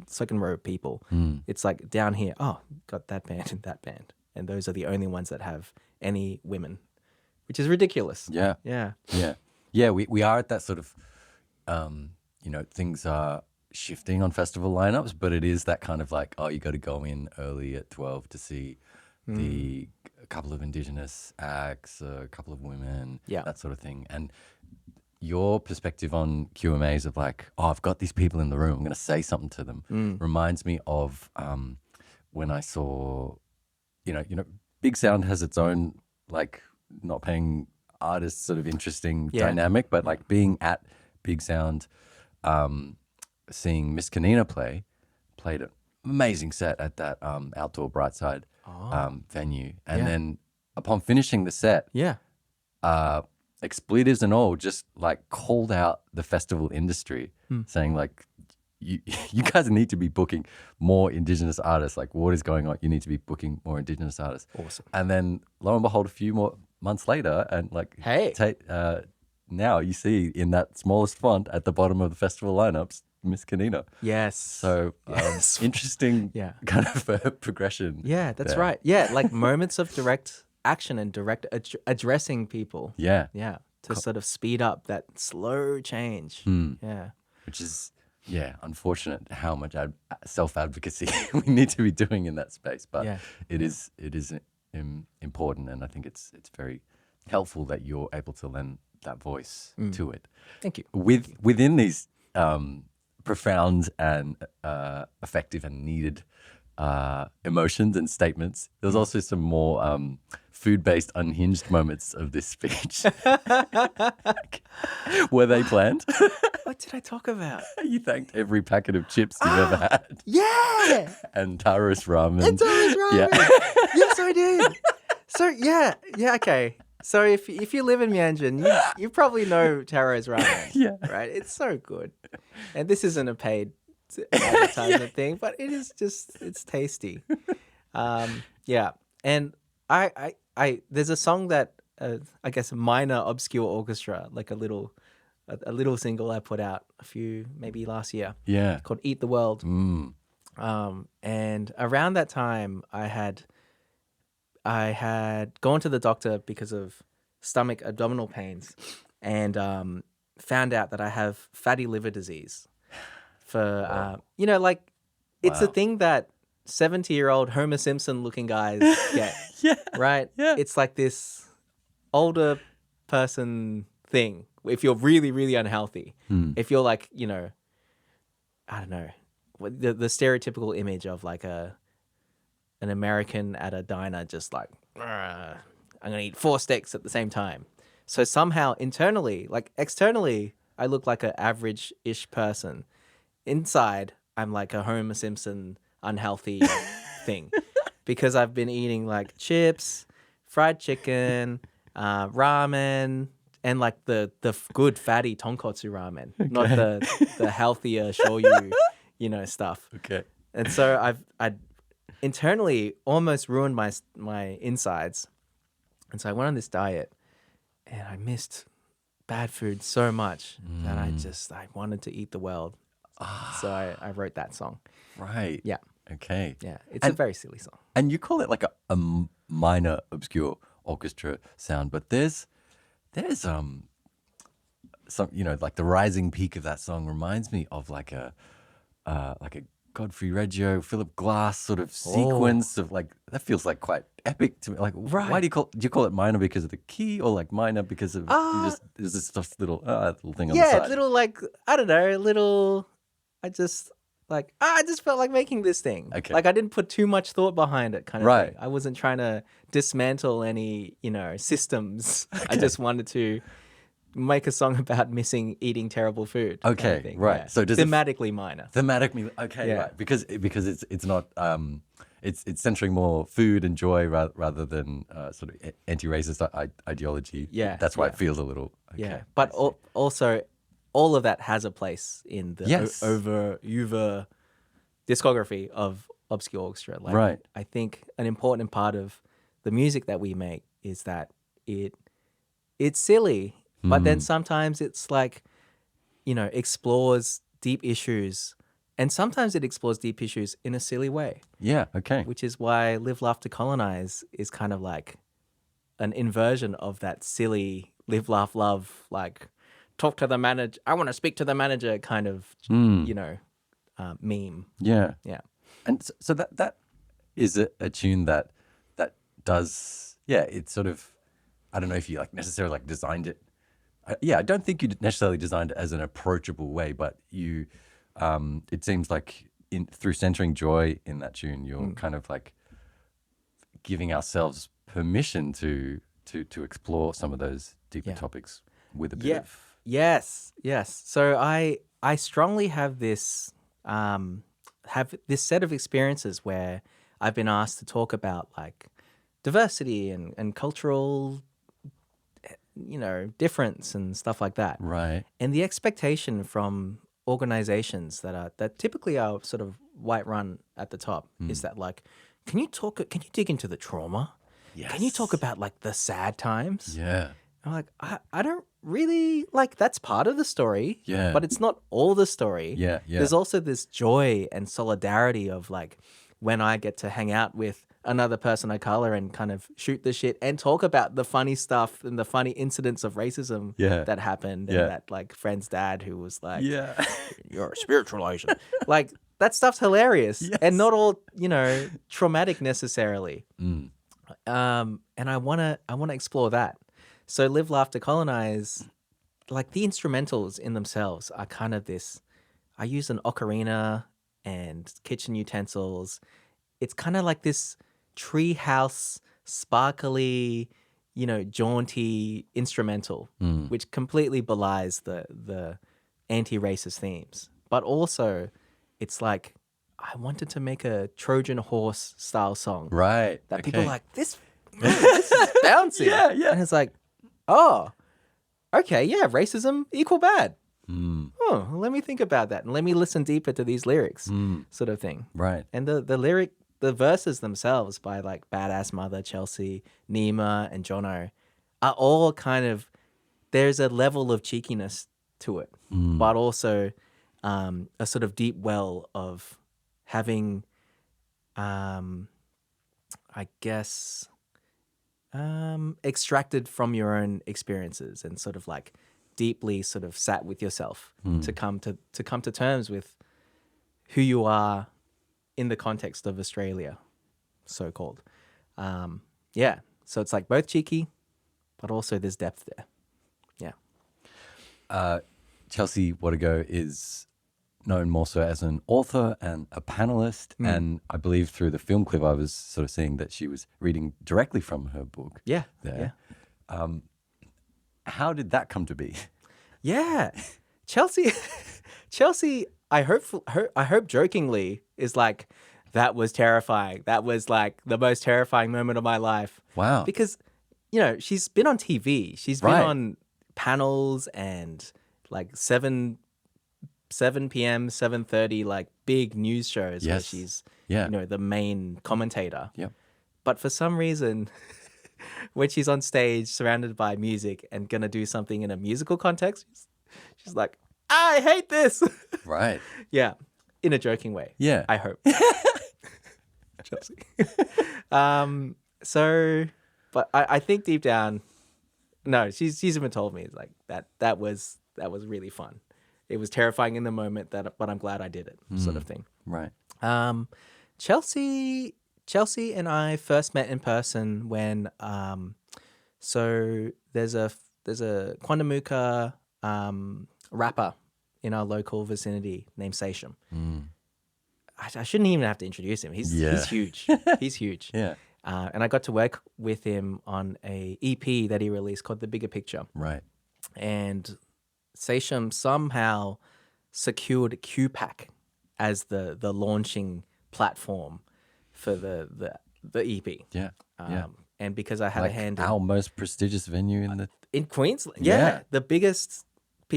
second row people. It's like down here, oh, got that band and that band. And those are the only ones that have any women, which is ridiculous. Yeah. Yeah. Yeah. Yeah, we are at that sort of, things are shifting on festival lineups, but it is that kind of like, oh, you got to go in early at 12 to see a couple of Indigenous acts, a couple of women, that sort of thing. And your perspective on QMAs of like, oh, I've got these people in the room, I'm going to say something to them, reminds me of when I saw, Big Sound has its own like not paying artists sort of interesting dynamic, but like being at Big Sound, seeing Miss Kanina played an amazing set at that outdoor Brightside venue. And then upon finishing the set, expletives and all, just like called out the festival industry, saying like, you guys need to be booking more Indigenous artists. Like, what is going on? You need to be booking more Indigenous artists. Awesome. And then lo and behold, a few more months later, and like, now you see in that smallest font at the bottom of the festival lineups, Miss Kanina. Yes. So interesting kind of progression. Yeah, that's there. right. Yeah, like moments of direct action and direct addressing people. Yeah. Yeah. to sort of speed up that slow change. Yeah. Which is, unfortunate how much self-advocacy we need to be doing in that space. But Yeah. it is important, and I think it's very helpful that you're able to lend that voice to it. Thank you. Within these profound and effective and needed emotions and statements, there's also some more food-based unhinged moments of this speech. Were they planned? What did I talk about? You thanked every packet of chips you've ever had. Yeah. And Tara's ramen. It's always ramen. Yeah. Yes, I did. So yeah, okay. So if you live in Meanjin, you probably know Taro's ramen. Yeah. Right? It's so good. And this isn't a paid advertisement thing, but it is just, it's tasty. Yeah. And I there's a song that I guess a minor obscure orchestra, like a little single I put out maybe last year. Yeah. Called Eat the World. And around that time I had gone to the doctor because of stomach abdominal pains, and found out that I have fatty liver disease. For like it's a thing that 70-year-old Homer Simpson looking guys get. Yeah. Right? Yeah. It's like this older person thing. If you're really, really unhealthy, if you're like, I don't know, the stereotypical image of like an American at a diner, just like, I'm going to eat 4 steaks at the same time. So somehow internally, like externally, I look like an average-ish person. Inside, I'm like a Homer Simpson unhealthy thing, because I've been eating like chips, fried chicken, ramen, and like the good fatty tonkotsu ramen, not the healthier shoyu, stuff. Okay. And so I internally almost ruined my insides, and so I went on this diet, and I missed bad food so much that I wanted to eat the world. So I wrote that song. Right. Yeah. Okay. Yeah. It's a very silly song. And you call it like a minor obscure orchestra sound, but there's some, like the rising peak of that song reminds me of like a Godfrey Reggio, Philip Glass sort of sequence of like, that feels like quite epic to me. Like, why do you call it minor because of the key, or like minor because of there's this just little thing on the side? Yeah, little like, I don't know, I just felt like making this thing. Okay. Like I didn't put too much thought behind it, kind of Right. thing. I wasn't trying to dismantle any, systems. Okay. I just wanted to make a song about eating terrible food. Okay, kind of thing. right. Yeah. So does thematically minor. Thematically, okay, Yeah. right. Because it's not it's centering more food and joy rather than sort of anti-racist ideology. Yeah, That's why yeah. it feels a little okay. Yeah, but also all of that has a place in the Yes. over discography of Obscure Orchestra. Like, Right. I think an important part of the music that we make is that it's silly, but then sometimes it's like, explores deep issues, and sometimes it explores deep issues in a silly way, Yeah, okay. which is why Live, Laugh to Colonize is kind of like an inversion of that silly Live, Laugh, Love, like talk to the manager, I want to speak to the manager kind of, meme. Yeah. Yeah. And so that is a tune that does, it's sort of, I don't know if you like necessarily like designed it. I don't think you necessarily designed it as an approachable way, but you, it seems like through centering joy in that tune, you're kind of like giving ourselves permission to explore some of those deeper topics with a bit of. Yes. So I strongly have this set of experiences where I've been asked to talk about like diversity and cultural, difference and stuff like that. Right. And the expectation from organizations that typically are sort of white run at the top is that like, can you dig into the trauma? Yes. Can you talk about like the sad times? Yeah. I'm like, I don't really like, that's part of the story. Yeah. But it's not all the story. Yeah. There's also this joy and solidarity of like when I get to hang out with another person of color and kind of shoot the shit and talk about the funny stuff and the funny incidents of racism Yeah. that happened Yeah. and that like friend's dad who was like, Yeah. you're a spiritual Asian. Like that stuff's hilarious Yes. and not all, traumatic necessarily. Mm. And I wanna explore that. So Live, Laughter, Colonize, like the instrumentals in themselves are kind of this. I use an ocarina and kitchen utensils. It's kind of like this treehouse, sparkly, jaunty instrumental, which completely belies the anti-racist themes. But also, it's like I wanted to make a Trojan horse style song Right. that people are Okay. like, this is bouncy. Yeah, yeah. And it's like, oh, okay, yeah, racism equal bad. Mm. Oh, let me think about that and let me listen deeper to these lyrics, sort of thing. Right. And the verses themselves by like Badass Mother, Chelsea, Nima, and Jono are all kind of, there's a level of cheekiness to it, but also a sort of deep well of having, I guess, extracted from your own experiences and sort of like deeply sort of sat with yourself to come to terms with who you are in the context of Australia, so called. Yeah. So it's like both cheeky, but also there's depth there. Yeah. Chelsea Watergo is known more so as an author and a panelist. And I believe through the film clip, I was sort of seeing that she was reading directly from her book. Yeah. There. How did that come to be? Yeah. Chelsea, I hope jokingly is like, that was terrifying. That was like the most terrifying moment of my life. Wow. Because, she's been on TV. She's been on panels and like 7 p.m., 7:30, like big news shows where she's, the main commentator. Yep. But for some reason, when she's on stage surrounded by music and gonna do something in a musical context, she's like, I hate this. Right. Yeah. In a joking way. Yeah. I hope. Chelsea. But I think deep down, no, she's even told me it's like that was really fun. It was terrifying in the moment, but I'm glad I did it, sort of thing. Right. Chelsea and I first met in person when so there's a Quandamuka rapper in our local vicinity named Sasham. I shouldn't even have to introduce him. He's huge. He's huge. Yeah. And I got to work with him on a EP that he released called The Bigger Picture. Right. And Sasham somehow secured QPAC as the launching platform for the EP. Yeah. And because I had a hand our most prestigious venue in Queensland. Yeah. The biggest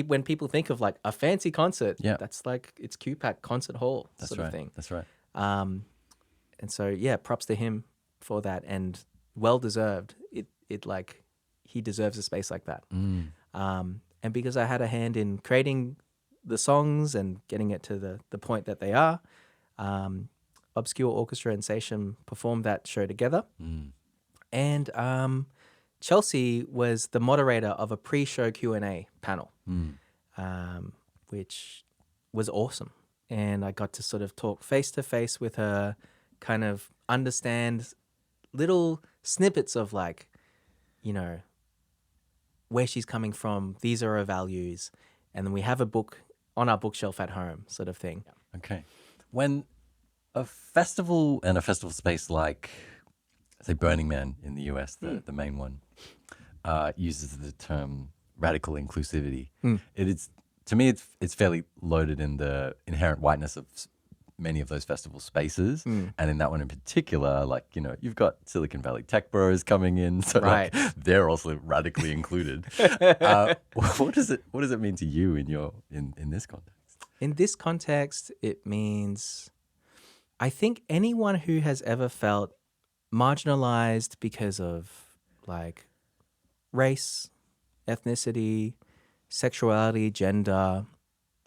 when people think of like a fancy concert, that's like it's QPAC Concert Hall sort of thing. That's right. And so props to him for that, and well deserved. It like he deserves a space like that. And because I had a hand in creating the songs and getting it to the point that they are, Obscure Orchestra and Sasham performed that show together. And Chelsea was the moderator of a pre-show Q&A panel, which was awesome. And I got to sort of talk face-to-face with her, kind of understand little snippets of like, where she's coming from. These are her values. And then we have a book on our bookshelf at home, sort of thing. Okay. When a festival and a festival space like, say, Burning Man in the US, the main one, uses the term radical inclusivity, it is, to me, it's fairly loaded in the inherent whiteness of many of those festival spaces. And in that one in particular, like, you've got Silicon Valley tech bros coming in, so like, they're also radically included. What does it mean to you in this context? In this context, it means, I think anyone who has ever felt marginalized because of like race, ethnicity, sexuality, gender,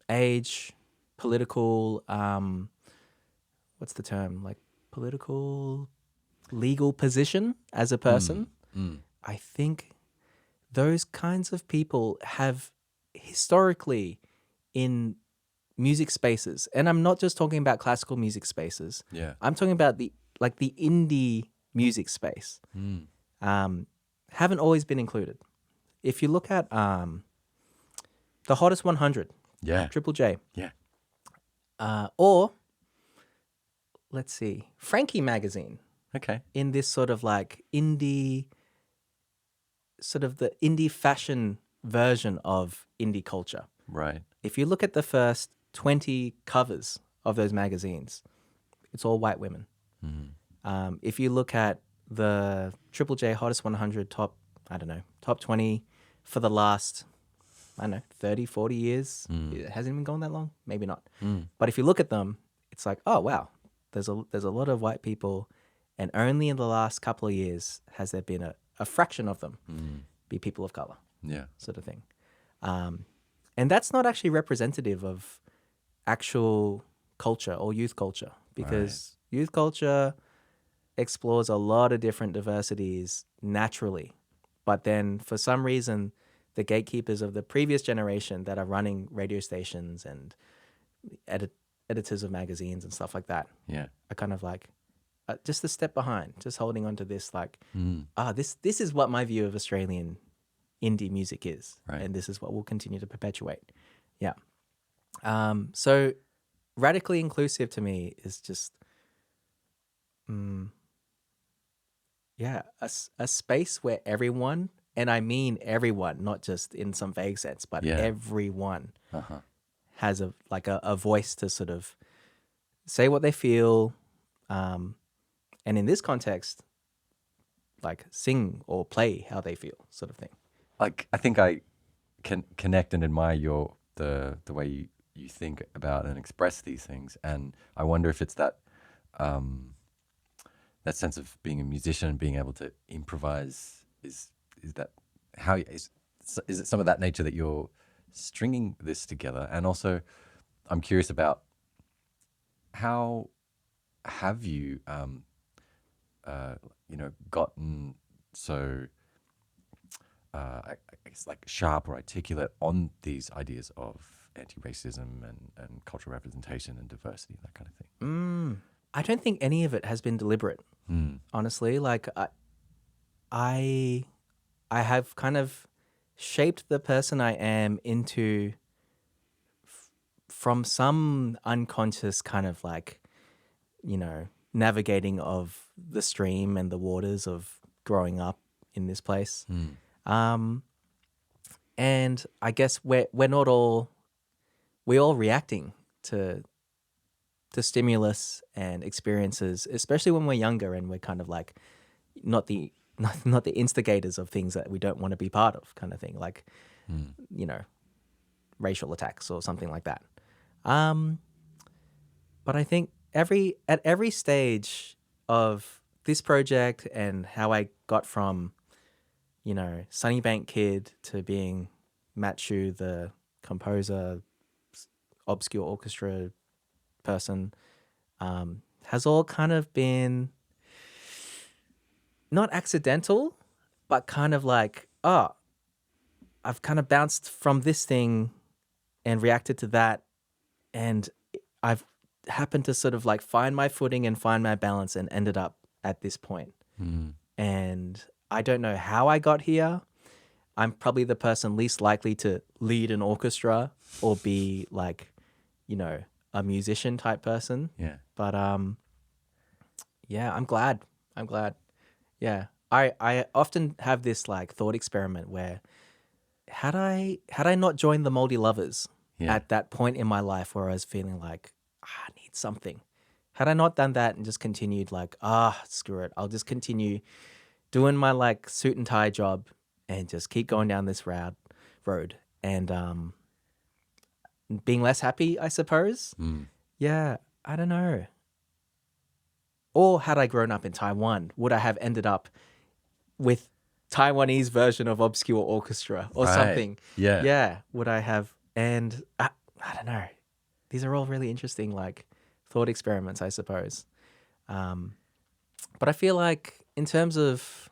age, political, what's the term? Like political legal position as a person, I think those kinds of people have historically in music spaces, and I'm not just talking about classical music spaces. Yeah. I'm talking about the indie music space. Haven't always been included. If you look at the Hottest 100, Yeah. Triple J, Yeah. or let's see, Frankie magazine, Okay. in this sort of like indie, sort of the indie fashion version of indie culture. Right. If you look at the first 20 covers of those magazines, it's all white women. If you look at the Triple J Hottest 100 top 20 for the last, 30, 40 years. It hasn't even gone that long. Maybe not. But if you look at them, it's like, oh, wow, there's a lot of white people, and only in the last couple of years has there been a fraction of them be people of color, Yeah. sort of thing. And that's not actually representative of actual culture or youth culture, because youth culture explores a lot of different diversities naturally. But then for some reason, the gatekeepers of the previous generation that are running radio stations and editors of magazines and stuff like that Yeah. are kind of like just a step behind, just holding on to this like, this is what my view of Australian indie music is, Right. and this is what we'll continue to perpetuate. Yeah. So radically inclusive to me is just, a space where everyone, and I mean everyone, not just in some vague sense, but Yeah. everyone has a voice to sort of say what they feel, and in this context, like sing or play how they feel, sort of thing. Like, I think I can connect and admire the way you think about and express these things, and I wonder if it's that that sense of being a musician, being able to improvise, is that how is it some of that nature that you're stringing this together? And also, I'm curious about how have you gotten so I guess like sharp or articulate on these ideas of anti-racism and cultural representation and diversity, that kind of thing? I don't think any of it has been deliberate, honestly. Like I have kind of shaped the person I am into from some unconscious kind of like, navigating of the stream and the waters of growing up in this place. And I guess we're all reacting to stimulus and experiences, especially when we're younger and we're kind of like not the instigators of things that we don't want to be part of, kind of thing, like racial attacks or something like that. But I think at every stage of this project and how I got from Sunnybank kid to being Matt Hsu, the composer, obscure orchestra person, has all kind of been not accidental, but kind of like, I've kind of bounced from this thing and reacted to that, and I've happened to sort of like find my footing and find my balance and ended up at this point. And I don't know how I got here. I'm probably the person least likely to lead an orchestra or be like, a musician type person. Yeah. But yeah, I'm glad. Yeah. I often have this like thought experiment where had I not joined the Mouldy Lovers at that point in my life where I was feeling like, I need something. Had I not done that and just continued like, screw it, I'll just continue doing my like suit and tie job and just keep going down this road and being less happy, I suppose. Yeah, I don't know. Or had I grown up in Taiwan, would I have ended up with Taiwanese version of obscure orchestra or something? Yeah. Yeah, would I have? And I don't know. These are all really interesting like thought experiments, I suppose. But I feel like in terms of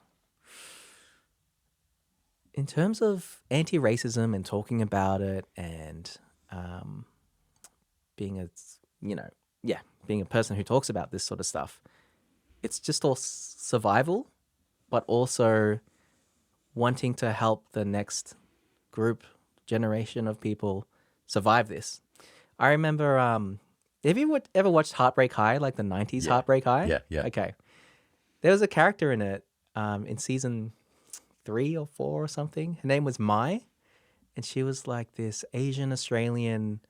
anti-racism and talking about it and being a, being a person who talks about this sort of stuff, it's just all survival, but also wanting to help the next generation of people survive this. I remember, have you ever watched Heartbreak High, like the 90s Heartbreak High? Yeah, yeah. Okay. There was a character in it in season 3 or 4 or something. Her name was Mai, and she was like this Asian Australian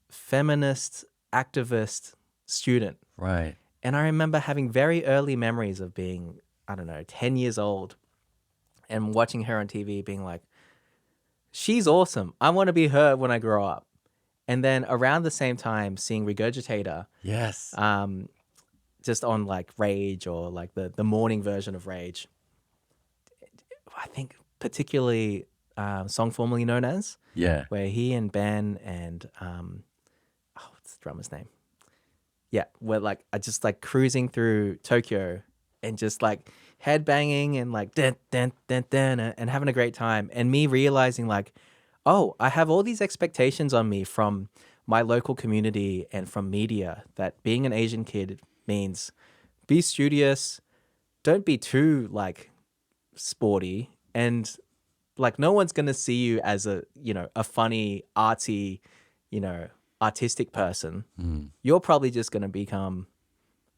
feminist activist student. Right. And I remember having very early memories of being, 10 years old and watching her on TV being like, she's awesome. I want to be her when I grow up. And then around the same time seeing Regurgitator. Yes. Just on like Rage or like the morning version of Rage. I think particularly song formerly known as. Yeah. Where he and Ben and what's the drummer's name? Yeah, we're like just like cruising through Tokyo and just like headbanging and like dun, dun, dun, dun, and having a great time. And me realizing like, oh, I have all these expectations on me from my local community and from media that being an Asian kid means be studious, don't be too like sporty, and like no one's gonna see you as a funny, artsy, artistic person. You're probably just gonna become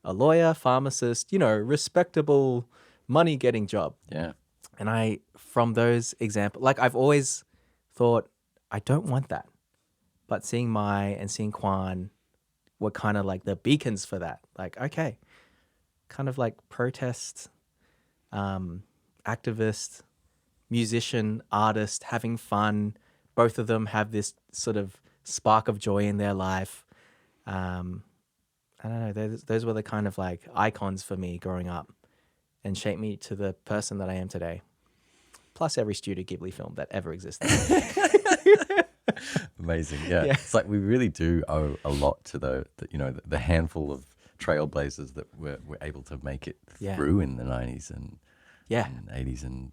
a lawyer, pharmacist, respectable, money-getting job. Yeah. And from those examples, like I've always thought, I don't want that. But seeing Mai and seeing Kwan were kind of like the beacons for that. Like, okay, kind of like protest, activist, musician, artist, having fun. Both of them have this sort of spark of joy in their life. I don't know, those were the kind of like icons for me growing up and shaped me to the person that I am today. Plus every Studio Ghibli film that ever existed. Amazing. Yeah. It's like we really do owe a lot to the handful of trailblazers that were able to make it through in the 90s and 80s and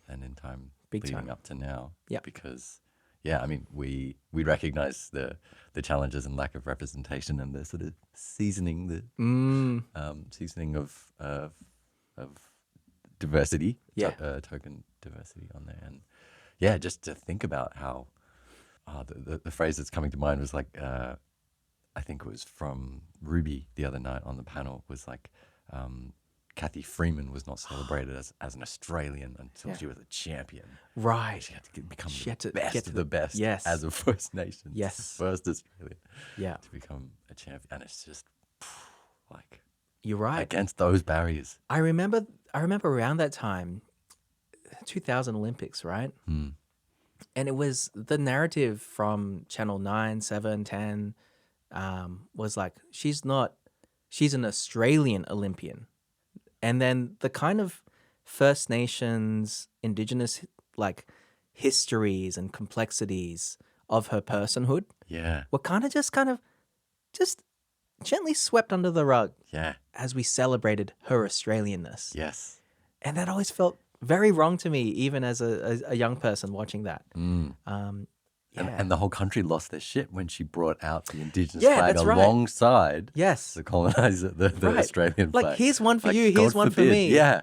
in time leading up to now. Yeah. Because I mean, we recognize the challenges and lack of representation and the sort of seasoning of diversity, token diversity on there. And just to think about how the phrase that's coming to mind was like, I think it was from Ruby the other night on the panel, was like, Kathy Freeman was not celebrated as an Australian until she was a champion. Right. She had to become the best of the best as a First Nation. Yes. First Australian. Yeah. To become a champion. And it's just like, you're right. Against those barriers. I remember around that time, 2000 Olympics, right? And it was the narrative from Channel 9, 7, 10 was like, she's an Australian Olympian. And then the kind of First Nations, Indigenous like histories and complexities of her personhood were kind of just gently swept under the rug as we celebrated her Australianness. Yes. And that always felt very wrong to me, even as a young person watching that. And the whole country lost their shit when she brought out the Indigenous flag alongside the colonizer, the Australian flag. Like, here's one for you, God here's one forbid. for me. Yeah.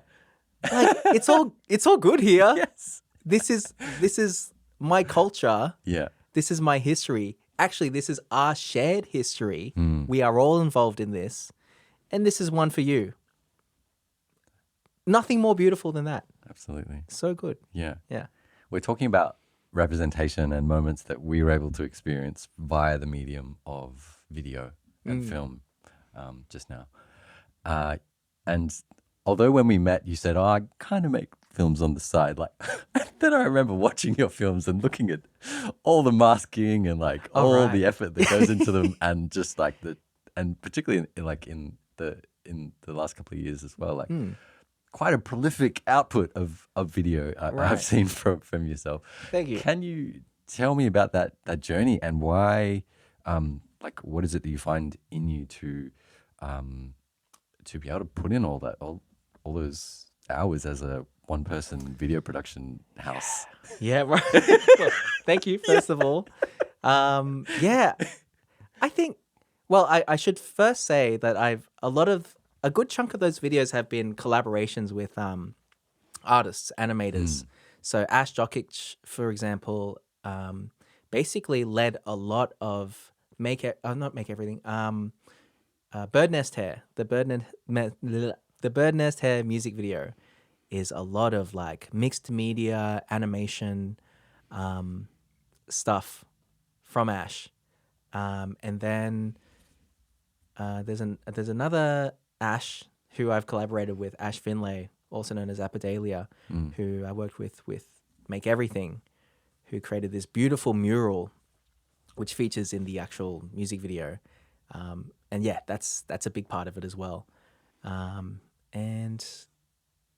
Like, it's all good here. Yes. This is my culture. Yeah. This is my history. Actually, this is our shared history. We are all involved in this. And this is one for you. Nothing more beautiful than that. Absolutely. So good. Yeah. Yeah. We're talking about representation and moments that we were able to experience via the medium of video and film just now. And although when we met, you said, I kind of make films on the side. Like, then I remember watching your films and looking at all the masking and like all the effort that goes into them, and just like and particularly in the last couple of years as well, like quite a prolific output of video I've seen from yourself. Thank you. Can you tell me about that journey and why, like, what is it that you find in you to to be able to put in all those hours as a one-person video production house. Yeah, right. Well, thank you, first of all. Yeah, I think, well, I should first say that a good chunk of those videos have been collaborations with artists, animators. So Ash Jokic, for example, basically led a lot of not Make Everything, Bird Nest Hair. The Bird Nest Hair music video is a lot of like mixed media animation stuff from Ash. And then there's another Ash who I've collaborated with, Ash Finlay, also known as Apidalia, who I worked with Make Everything, who created this beautiful mural which features in the actual music video. And yeah, that's a big part of it as well. And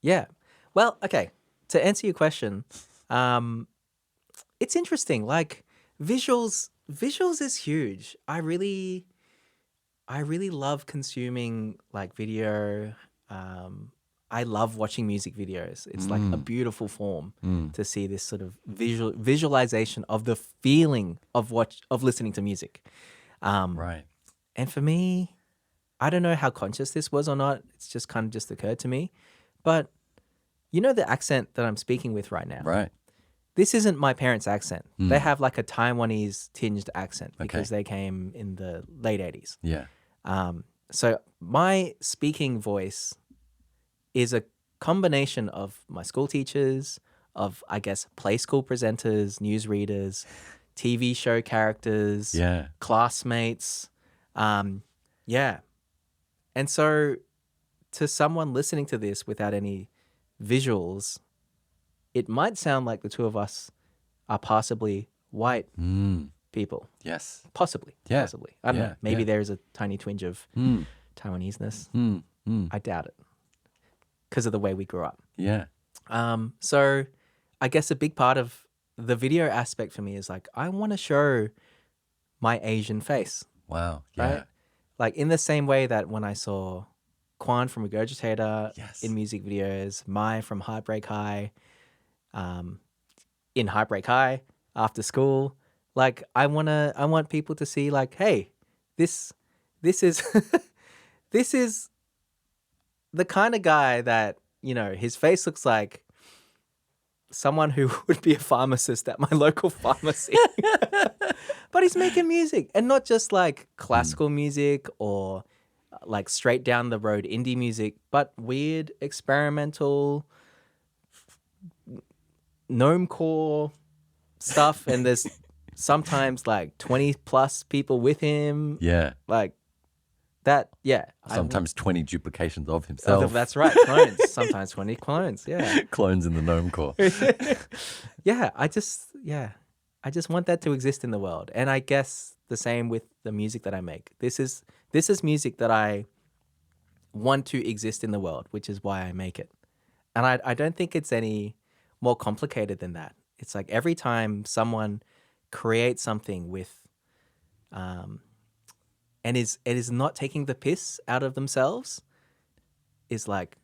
yeah, well, okay, to answer your question, it's interesting. Like visuals is huge. I really love consuming like video. I love watching music videos. It's like a beautiful form to see this sort of visualization of the feeling of listening to music. Right. And for me, I don't know how conscious this was or not. It's just kind of just occurred to me. But you know the accent that I'm speaking with right now? Right. This isn't my parents' accent. They have like a Taiwanese tinged accent because they came in the late 80s. Yeah. So my speaking voice is a combination of my school teachers, of, I guess, play school presenters, newsreaders, TV show characters, classmates. Yeah. And so to someone listening to this without any visuals, it might sound like the two of us are possibly white people. Yes. Possibly. Yeah. Possibly. I don't know. Maybe there is a tiny twinge of Taiwanese-ness. I doubt it because of the way we grew up. Yeah. So I guess a big part of the video aspect for me is like, I want to show my Asian face. Wow. Yeah. Right? Like in the same way that when I saw Quan from Regurgitator in music videos, Mai from Heartbreak High, in Heartbreak High after school, like I want people to see like, hey, this is this is the kind of guy that, you know, his face looks like someone who would be a pharmacist at my local pharmacy. But he's making music, and not just like classical music or like straight down the road indie music, but weird experimental gnome-core stuff. And there's sometimes like 20 plus people with him. Yeah. Like that. Yeah. Sometimes 20 duplications of himself. Oh, that's right. Clones. Sometimes 20 clones. Yeah. Clones in the gnome-core. Yeah. I just want that to exist in the world. And I guess the same with the music that I make. This is music that I want to exist in the world, which is why I make it. And I don't think it's any more complicated than that. It's like every time someone creates something with and is not taking the piss out of themselves, is like,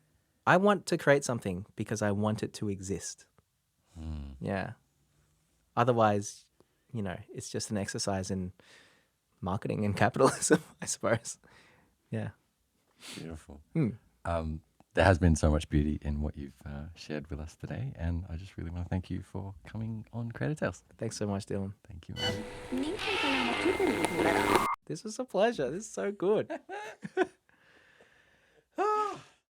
I want to create something because I want it to exist. Yeah. Otherwise, you know, it's just an exercise in marketing and capitalism, I suppose. Yeah. Beautiful. There has been so much beauty in what you've shared with us today, and I just really want to thank you for coming on Creator Tales. Thanks so much, Dylan. Thank you. This was a pleasure. This is so good.